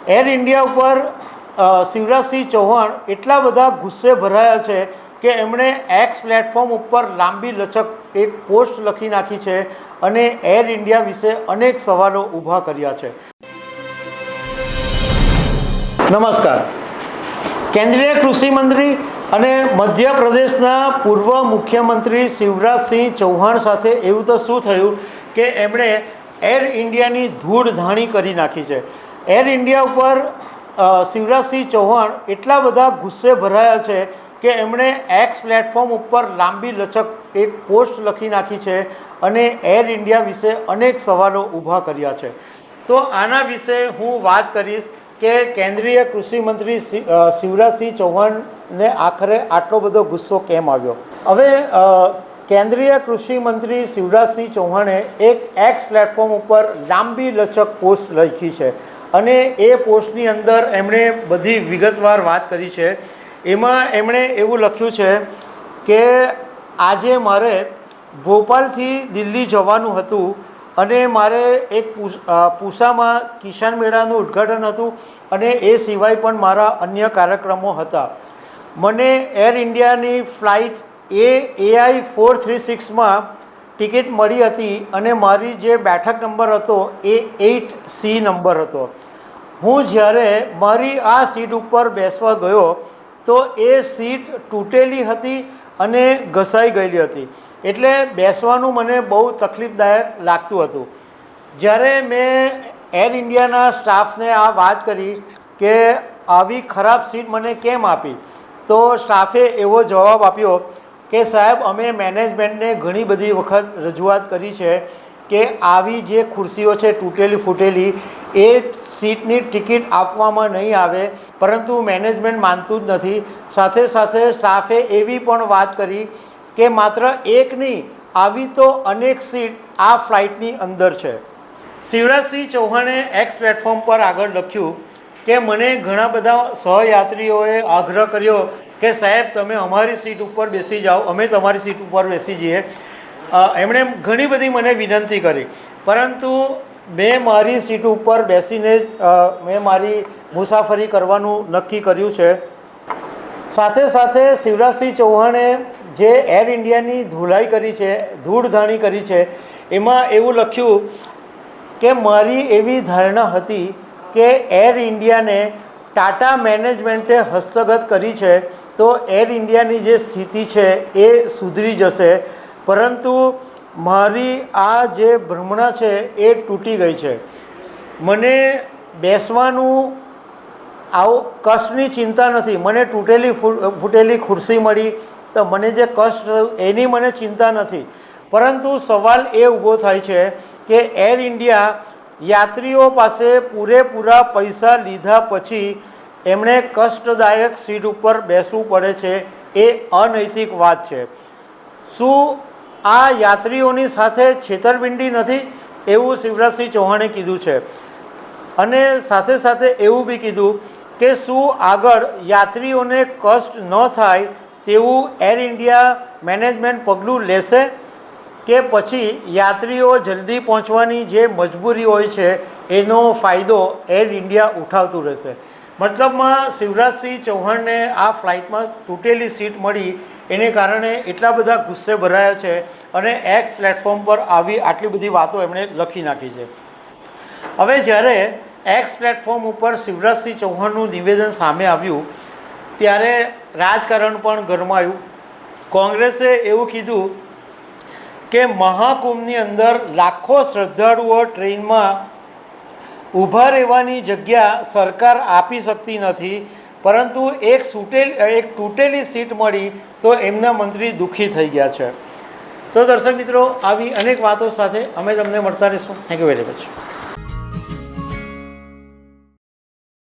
Air India ઉપર શિવરાજસિંહ ચૌહાણ એટલા બધા ગુસ્સે ભરાયા છે કે એમણે એક્સ પ્લેટફોર્મ ઉપર લાંબી લચક એક પોસ્ટ લખી નાખી છે અને એર ઇન્ડિયા વિશે અનેક સવાલો ઊભા કર્યા છે. નમસ્કાર. કેન્દ્રીય કૃષિ મંત્રી અને મધ્યપ્રદેશના પૂર્વ મુખ્યમંત્રી શિવરાજસિંહ ચૌહાણ સાથે એવું તો શું થયું કે એમણે એર ઇન્ડિયાની ધૂળ ધાણી કરી નાખી છે. એર ઇન્ડિયા ઉપર શિવરાજસિંહ ચૌહાણ એટલા બધા ગુસ્સે ભરાયા છે કે એમણે એક્સ પ્લેટફોર્મ ઉપર લાંબી લચક એક પોસ્ટ લખી નાખી છે અને એર ઇન્ડિયા વિશે અનેક સવાલો ઊભા કર્યા છે. તો આના વિશે હું વાત કરીશ કે કેન્દ્રીય કૃષિ મંત્રી શિવરાજસિંહ ચૌહાણને આખરે આટલો બધો ગુસ્સો કેમ આવ્યો. હવે કેન્દ્રીય કૃષિ મંત્રી શિવરાજસિંહ ચૌહાણે એક એક્સ પ્લેટફોર્મ ઉપર લાંબી લચક પોસ્ટ લખી છે અને એ પોસ્ટની અંદર એમણે બધી વિગતવાર વાત કરી છે. એમાં એમણે એવું લખ્યું છે કે આજે મારે ભોપાલથી દિલ્હી જવાનું હતું અને મારે એક પૂસામાં કિસાન મેળાનું ઉદ્ઘાટન હતું અને એ સિવાય પણ મારા અન્ય કાર્યક્રમો હતા. મને એર ઇન્ડિયાની ફ્લાઇટ AI 436માં ટિકિટ મળી હતી અને મારી જે બેઠક નંબર હતો એ 8C નંબર હતો. હું જ્યારે મારી આ સીટ ઉપર બેસવા ગયો તો એ સીટ તૂટેલી હતી અને ઘસાઈ ગયેલી હતી, એટલે બેસવાનું મને બહુ તકલીફદાયક લાગતું હતું. જ્યારે મેં એર ઇન્ડિયાના સ્ટાફને આ વાત કરી કે આવી ખરાબ સીટ મને કેમ આપી, તો સ્ટાફે એવો જવાબ આપ્યો કે સાહેબ, અમે મેનેજમેન્ટને ઘણી બધી વખત રજૂઆત કરી છે કે આવી જે ખુરશીઓ છે તૂટેલી ફૂટેલી એ સીટની ટિકિટ આપવામાં નહીં આવે, પરંતુ મેનેજમેન્ટ માનતું જ નથી. સાથે સાથે સ્ટાફે એવી પણ વાત કરી કે માત્ર એક નહીં, આવી તો અનેક સીટ આ ફ્લાઇટની અંદર છે. શિવરાજસિંહ ચૌહાણે એક્સ પ્લેટફોર્મ પર આગળ લખ્યું કે મને ઘણા બધા સહયાત્રીઓએ આગ્રહ કર્યો કે સાહેબ તમે અમારી સીટ ઉપર બેસી જાઓ, અમે તમારી સીટ ઉપર બેસી જઈએ. એમણે ઘણી બધી મને વિનંતી કરી, પરંતુ મેં મારી સીટ ઉપર બેસીને મેં મારી મુસાફરી કરવાનું નક્કી કર્યું છે. સાથે સાથે શિવરાજસિંહ ચૌહાણે જે એર ઇન્ડિયાની ધૂળાઈ કરી છે, ધૂળધાણી કરી છે, એમાં એવું લખ્યું કે મારી એવી ધારણા હતી કે એર ઇન્ડિયાને ટાટા મેનેજમેન્ટે હસ્તગત કરી છે તો એર ઇન્ડિયાની જે સ્થિતિ છે એ સુધરી જશે, પરંતુ મારી આ જે ભ્રમણા છે એ તૂટી ગઈ છે. મને બેસવાનું આવું કષ્ટની ચિંતા નથી, મને તૂટેલી ફૂટેલી ખુરશી મળી તો મને જે કષ્ટ થયું એની મને ચિંતા નથી, પરંતુ સવાલ એ ઊભો થાય છે કે એર ઇન્ડિયા યાત્રીઓ પાસે પૂરેપૂરા પૈસા લીધા પછી એમણે કષ્ટદાયક સીટ ઉપર બેસવું પડે છે, એ અનૈતિક વાત છે. શું આ યાત્રીઓની સાથે છેતરપિંડી નથી? એવું શિવરાજસિંહ ચૌહાણે કીધું છે. અને સાથે સાથે એવું બી કીધું કે શું આગળ યાત્રીઓને કષ્ટ ન થાય તેવું એર ઇન્ડિયા મેનેજમેન્ટ પગલું લેશે કે પછી યાત્રીઓ જલ્દી પહોંચવાની જે મજબૂરી હોય છે એનો ફાયદો એર ઇન્ડિયા ઉઠાવતું રહેશે? મતલબમાં શિવરાજસિંહ ચૌહાણને આ ફ્લાઇટમાં તૂટેલી સીટ મળી એને કારણે એટલા બધા ગુસ્સે ભરાયા છે અને એક પ્લેટફોર્મ પર આવી આટલી બધી વાતો એમણે લખી નાખી છે. હવે જ્યારે એક્સ પ્લેટફોર્મ ઉપર શિવરાજસિંહ ચૌહાણનું નિવેદન સામે આવ્યું ત્યારે રાજકારણ પણ ગરમાયું. કોંગ્રેસે એવું કીધું કે મહાકુંભની અંદર લાખો શ્રદ્ધાળુઓ ટ્રેનમાં ઊભા રહેવાની જગ્યા સરકાર આપી શકતી નથી, પરંતુ એક તૂટેલી સીટ મળી તો એમના મંત્રી દુઃખી થઈ ગયા છે. તો દર્શક મિત્રો, આવી અનેક વાતો સાથે અમે તમને મળતા રહીશું. Thank you very much.